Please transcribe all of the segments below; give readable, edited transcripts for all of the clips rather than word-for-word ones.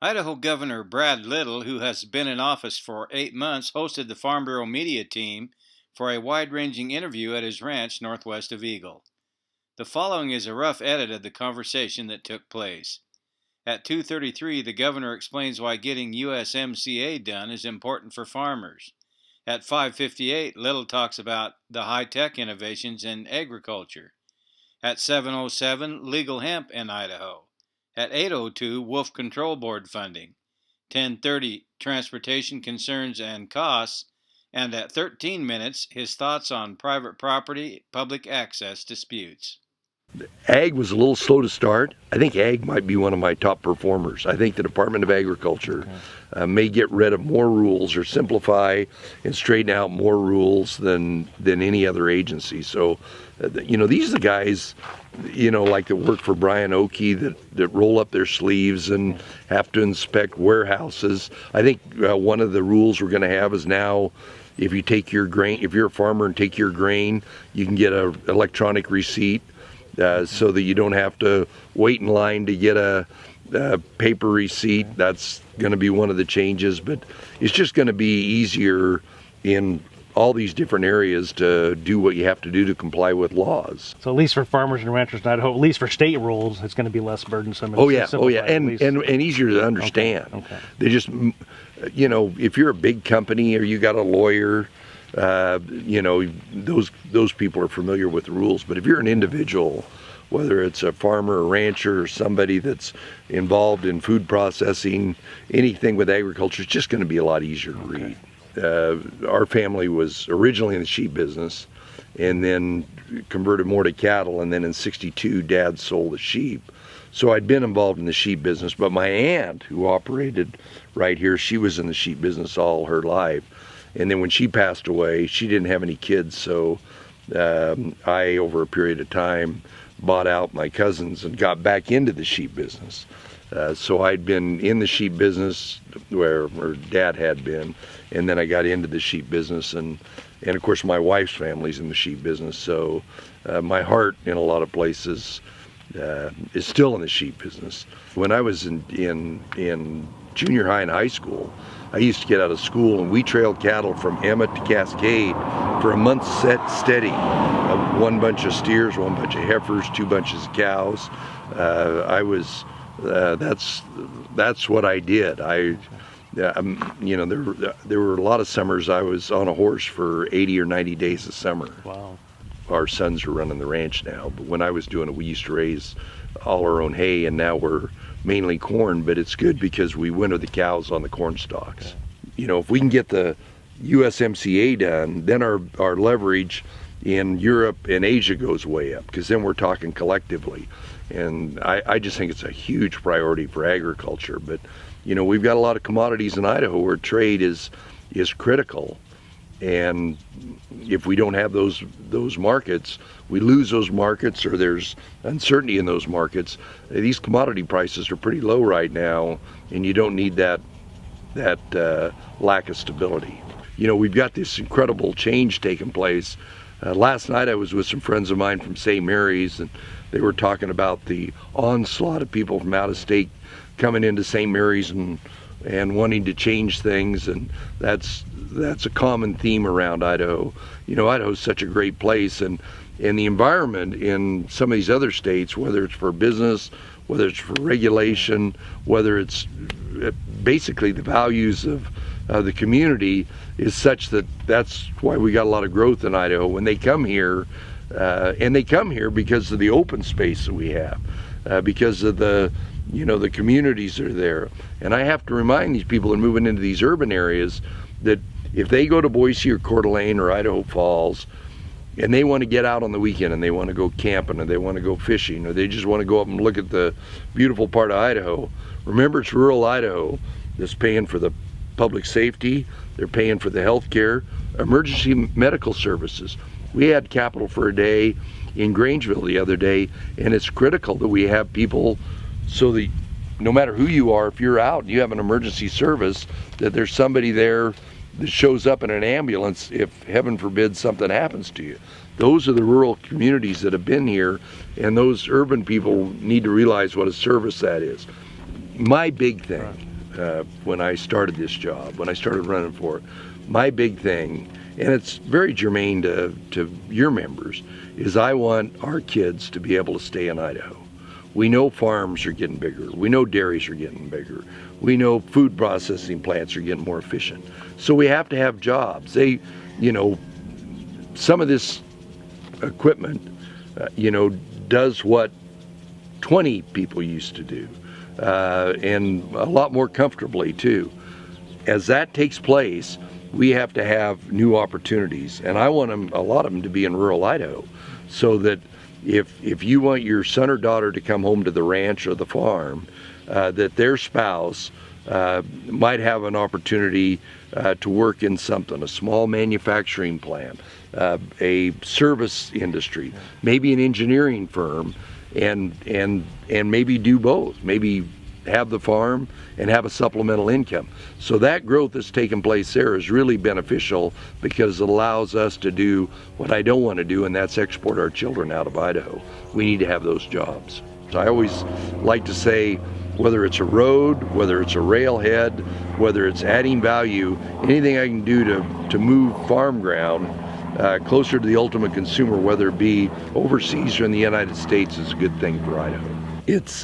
Idaho Governor Brad Little, who has been in office for 8 months, hosted the Farm Bureau media team for a wide-ranging interview at his ranch northwest of Eagle. The following is a rough edit of the conversation that took place. At 2:33, the governor explains why getting USMCA done is important for farmers. At 5:58, Little talks about the high-tech innovations in agriculture. At 7:07, legal hemp in Idaho. At 8:02, Wolf Control Board funding. 10:30, transportation concerns and costs. And at 13 minutes, his thoughts on private property, public access disputes. Ag was a little slow to start. I think ag might be one of my top performers. I think the Department of Agriculture may get rid of more rules or simplify and straighten out more rules than any other agency. So, these are the guys, like that work for Brian Oakey that roll up their sleeves and have to inspect warehouses. I think one of the rules we're going to have is now, if you take your grain, if you're a farmer and take your grain, you can get an electronic receipt. So that you don't have to wait in line to get a paper receipt. That's going to be one of the changes, but it's just going to be easier in all these different areas to do what you have to do to comply with laws. So at least for farmers and ranchers in Idaho, at least for state rules, it's going to be less burdensome. And and easier to understand. Okay. They just, if you're a big company or you got a lawyer, those people are familiar with the rules. But if you're an individual, whether it's a farmer, a rancher, or somebody that's involved in food processing, anything with agriculture, it's just going to be a lot easier to read. Our family was originally in the sheep business and then converted more to cattle, and then in '62 Dad sold the sheep. So I'd been involved in the sheep business, but my aunt, who operated right here, she was in the sheep business all her life. And then when she passed away, she didn't have any kids, so I, over a period of time, bought out my cousins and got back into the sheep business. So I'd been in the sheep business where Dad had been, and then I got into the sheep business, and of course my wife's family's in the sheep business, so my heart in a lot of places is still in the sheep business. When I was in junior high and high school, I used to get out of school and we trailed cattle from Emmett to Cascade for a month steady. One bunch of steers, one bunch of heifers, two bunches of cows. That's what I did. There were a lot of summers I was on a horse for 80 or 90 days a summer. Wow. Our sons are running the ranch now, but when I was doing it, we used to raise all our own hay, and now we're mainly corn, but it's good because we winter the cows on the corn stalks. If we can get the USMCA done, then our leverage in Europe and Asia goes way up, because then we're talking collectively. And I just think it's a huge priority for agriculture. But, we've got a lot of commodities in Idaho where trade is critical. And if we don't have those markets, we lose those markets, or there's uncertainty in those markets. These commodity prices are pretty low right now, and you don't need that lack of stability. We've got this incredible change taking place. Last night I was with some friends of mine from St. Mary's, and they were talking about the onslaught of people from out of state coming into St. Mary's and wanting to change things, and that's a common theme around Idaho. Idaho's such a great place, and the environment in some of these other states, whether it's for business, whether it's for regulation, whether it's basically the values of the community, is such that's why we got a lot of growth in Idaho. When they come here, and they come here because of the open space that we have, because of the communities that are there. And I have to remind these people that are moving into these urban areas that if they go to Boise or Coeur d'Alene or Idaho Falls and they want to get out on the weekend and they want to go camping or they want to go fishing or they just want to go up and look at the beautiful part of Idaho, remember it's rural Idaho that's paying for the public safety, they're paying for the health care, emergency medical services. We had Capital for a Day in Grangeville the other day, and it's critical that we have people so that no matter who you are, if you're out and you have an emergency service, that there's somebody there that shows up in an ambulance if, heaven forbid, something happens to you. Those are the rural communities that have been here, and those urban people need to realize what a service that is. my big thing when I started this job, when I started running for it, my big thing, and it's very germane to your members, is I want our kids to be able to stay in Idaho. We know farms are getting bigger. We know dairies are getting bigger. We know food processing plants are getting more efficient. So we have to have jobs. Some of this equipment, does what 20 people used to do, and a lot more comfortably too. As that takes place, we have to have new opportunities, and I want a lot of them to be in rural Idaho, so that if you want your son or daughter to come home to the ranch or the farm, that their spouse might have an opportunity to work in something, a small manufacturing plant, a service industry, maybe an engineering firm, and maybe do both. Maybe have the farm and have a supplemental income. So that growth that's taken place there is really beneficial, because it allows us to do what I don't want to do, and that's export our children out of Idaho. We need to have those jobs. So I always like to say, whether it's a road, whether it's a railhead, whether it's adding value, anything I can do to move farm ground closer to the ultimate consumer, whether it be overseas or in the United States, is a good thing for Idaho. It's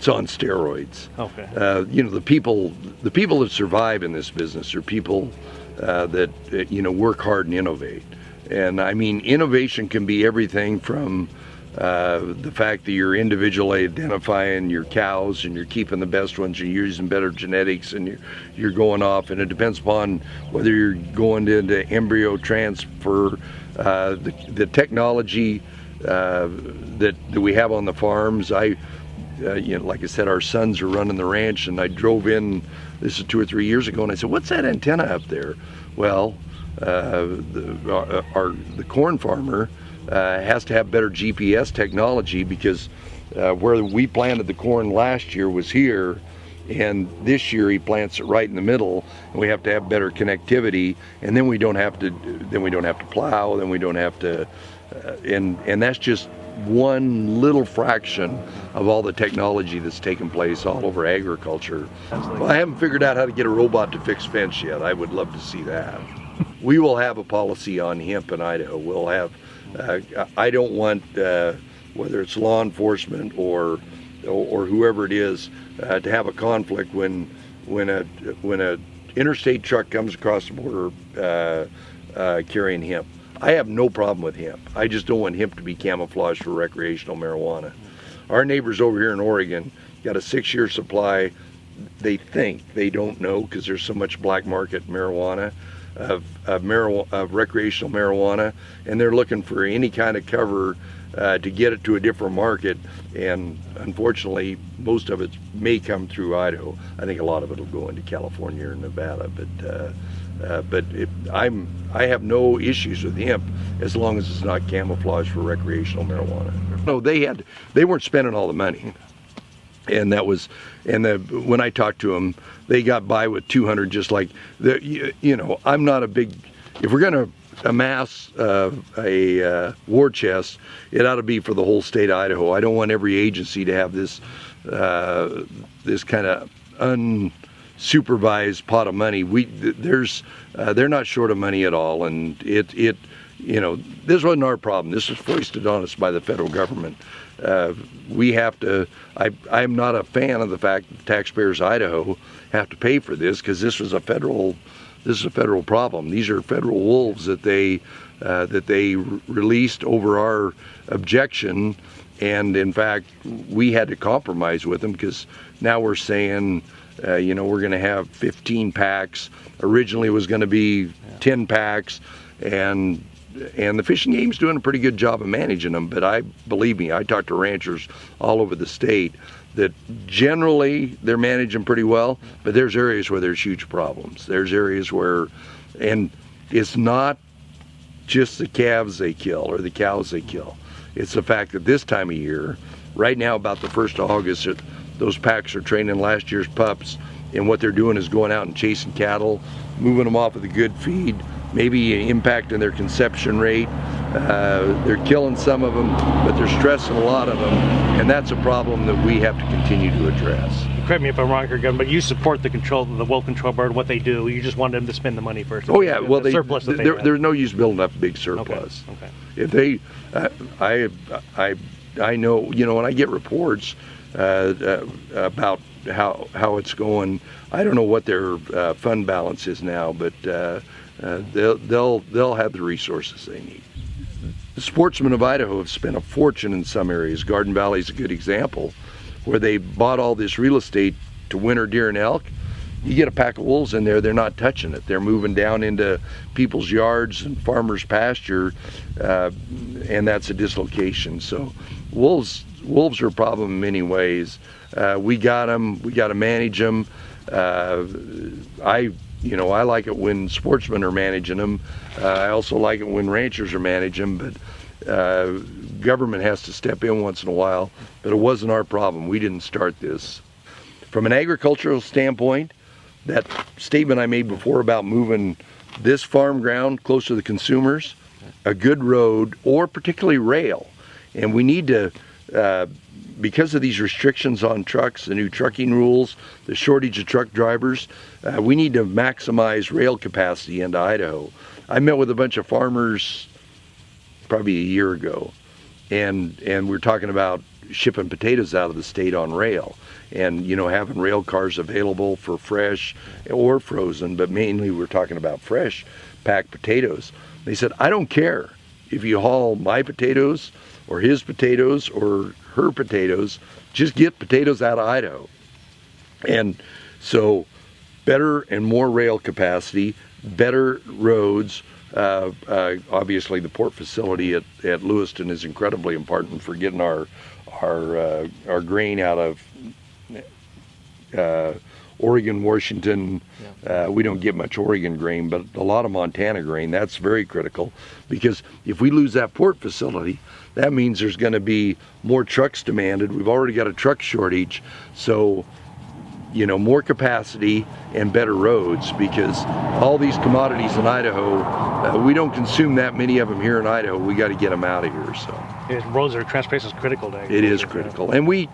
on steroids. Okay. The people that survive in this business are people that work hard and innovate. And I mean, innovation can be everything from the fact that you're individually identifying your cows and you're keeping the best ones, you're using better genetics, and you're going off, and it depends upon whether you're going into embryo transfer, the technology that we have on the farms. Like I said, our sons are running the ranch, and I drove in, this is 2 or 3 years ago, and I said, "What's that antenna up there?" Well, the corn farmer has to have better GPS technology, because where we planted the corn last year was here, and this year he plants it right in the middle, and we have to have better connectivity, and then we don't have to plow, then we don't have to, and that's just one little fraction of all the technology that's taken place all over agriculture. Well, I haven't figured out how to get a robot to fix fence yet. I would love to see that. We will have a policy on hemp in Idaho. We'll have, I don't want, whether it's law enforcement or whoever it is, to have a conflict when a interstate truck comes across the border carrying hemp. I have no problem with hemp. I just don't want hemp to be camouflaged for recreational marijuana. Our neighbors over here in Oregon got a 6-year supply. They think, they don't know, because there's so much black market marijuana, of recreational marijuana, and they're looking for any kind of cover to get it to a different market, and unfortunately most of it may come through Idaho. I think a lot of it will go into California or Nevada, but I have no issues with hemp as long as it's not camouflaged for recreational marijuana. No, they weren't spending all the money, and when I talked to them, they got by with 200. Just like I'm not a big. If we're going to amass a war chest, it ought to be for the whole state of Idaho. I don't want every agency to have this kind of unsupervised pot of money. They're not short of money at all, and this wasn't our problem. This was foisted on us by the federal government. We have to. I'm not a fan of the fact that taxpayers of Idaho have to pay for this, because this is a federal problem. These are federal wolves that they released over our objection, and in fact we had to compromise with them, because now we're saying we're going to have 15 packs. Originally it was going to be 10 packs, and the fishing game's doing a pretty good job of managing them. But believe me, I talk to ranchers all over the state that generally they're managing pretty well, but there's areas where there's huge problems. There's areas where, and it's not just the calves they kill or the cows they kill. It's the fact that this time of year, right now about the 1st of August, those packs are training last year's pups, and what they're doing is going out and chasing cattle, moving them off with a good feed, maybe impacting their conception rate. They're killing some of them, but they're stressing a lot of them, and that's a problem that we have to continue to address. correct me if I'm wrong here, Gunn, but you support the Will Control Board, what they do. You just want them to spend the money first. Oh yeah, well surplus that there's no use building up a big surplus. Okay. If they, I know, when I get reports about how it's going, I don't know what their fund balance is now, but they'll have the resources they need. The sportsmen of Idaho have spent a fortune in some areas. Garden Valley is a good example, where they bought all this real estate to winter deer and elk. You get a pack of wolves in there, they're not touching it. They're moving down into people's yards and farmers' pasture, and that's a dislocation. So wolves are a problem in many ways. We got them. We got to manage them. I like it when sportsmen are managing them. I also like it when ranchers are managing them, but government has to step in once in a while. But it wasn't our problem. We didn't start this. From an agricultural standpoint, that statement I made before about moving this farm ground close to the consumers, a good road, or particularly rail. And we need to, because of these restrictions on trucks, the new trucking rules, the shortage of truck drivers, we need to maximize rail capacity into Idaho. I met with a bunch of farmers probably a year ago, and we're talking about shipping potatoes out of the state on rail, and having rail cars available for fresh or frozen, but mainly we're talking about fresh packed potatoes. They said, I don't care if you haul my potatoes or his potatoes or her potatoes, just get potatoes out of Idaho. And so better and more rail capacity, better roads. Obviously the port facility at Lewiston is incredibly important for getting our grain out of Oregon, Washington. We don't get much Oregon grain, but a lot of Montana grain. That's very critical, because if we lose that port facility, that means there's going to be more trucks demanded. We've already got a truck shortage, so more capacity and better roads, because all these commodities in Idaho, we don't consume that many of them here in Idaho. We got to get them out of here. So roads are transportation is critical. It is critical, and we're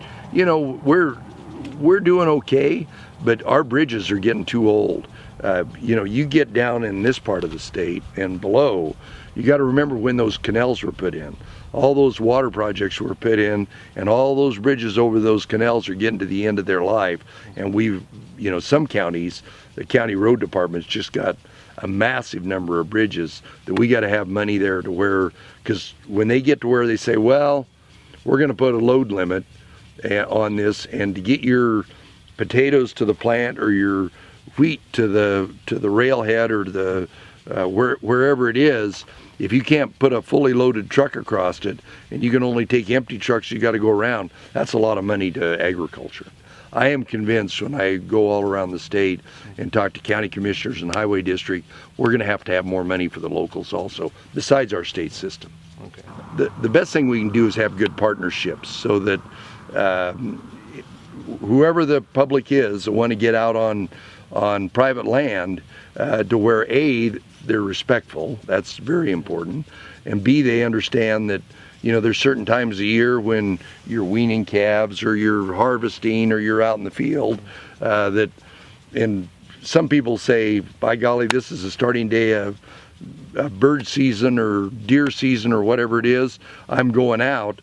doing okay, but our bridges are getting too old. You get down in this part of the state and below, you got to remember when those canals were put in. All those water projects were put in, and all those bridges over those canals are getting to the end of their life. And we've, some counties, the county road department's just got a massive number of bridges that we got to have money there to where, because when they get to where they say, well, we're going to put a load limit on this, and to get your potatoes to the plant or your wheat to the railhead or to the wherever it is, if you can't put a fully loaded truck across it and you can only take empty trucks, you got to go around. That's a lot of money to agriculture. I am convinced when I go all around the state and talk to county commissioners and highway district, we're going to have more money for the locals also, besides our state system. Okay. The best thing we can do is have good partnerships, so that whoever the public is that want to get out on private land, to where A, they're respectful. That's very important. And B, they understand that there's certain times of year when you're weaning calves or you're harvesting or you're out in the field, and some people say, by golly, this is the starting day of bird season or deer season or whatever it is, I'm going out.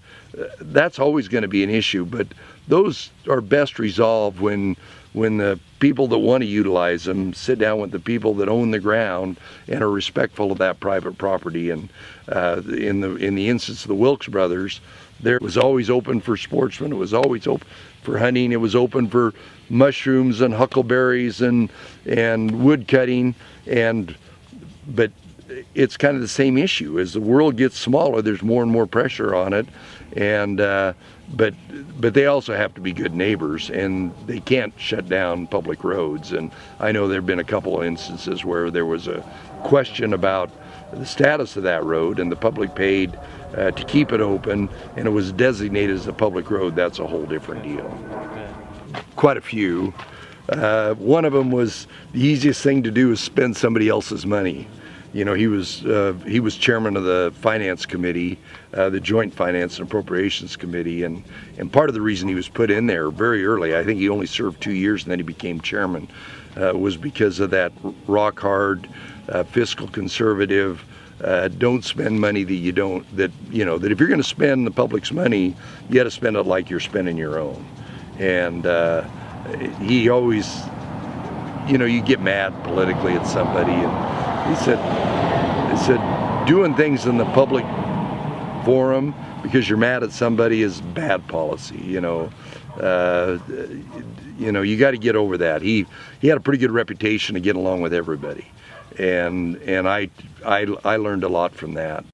That's always going to be an issue, but those are best resolved when the people that want to utilize them sit down with the people that own the ground and are respectful of that private property. And in the instance of the Wilkes brothers, there was always open for sportsmen. It was always open for hunting. It was open for mushrooms and huckleberries and wood cutting. But it's kind of the same issue. As the world gets smaller, there's more and more pressure on it. And but they also have to be good neighbors, and they can't shut down public roads. And I know there have been a couple of instances where there was a question about the status of that road, and the public paid to keep it open, and it was designated as a public road. That's a whole different deal. Quite a few. One of them was the easiest thing to do is spend somebody else's money. You know, he was chairman of the Finance Committee, the Joint Finance and Appropriations Committee, and part of the reason he was put in there very early, I think he only served 2 years and then he became chairman, was because of that rock hard, fiscal conservative, don't spend money that you don't, that if you're going to spend the public's money, you got to spend it like you're spending your own. And he always, you get mad politically at somebody, and he said, doing things in the public forum because you're mad at somebody is bad policy. You got to get over that. He had a pretty good reputation of getting along with everybody, and I learned a lot from that.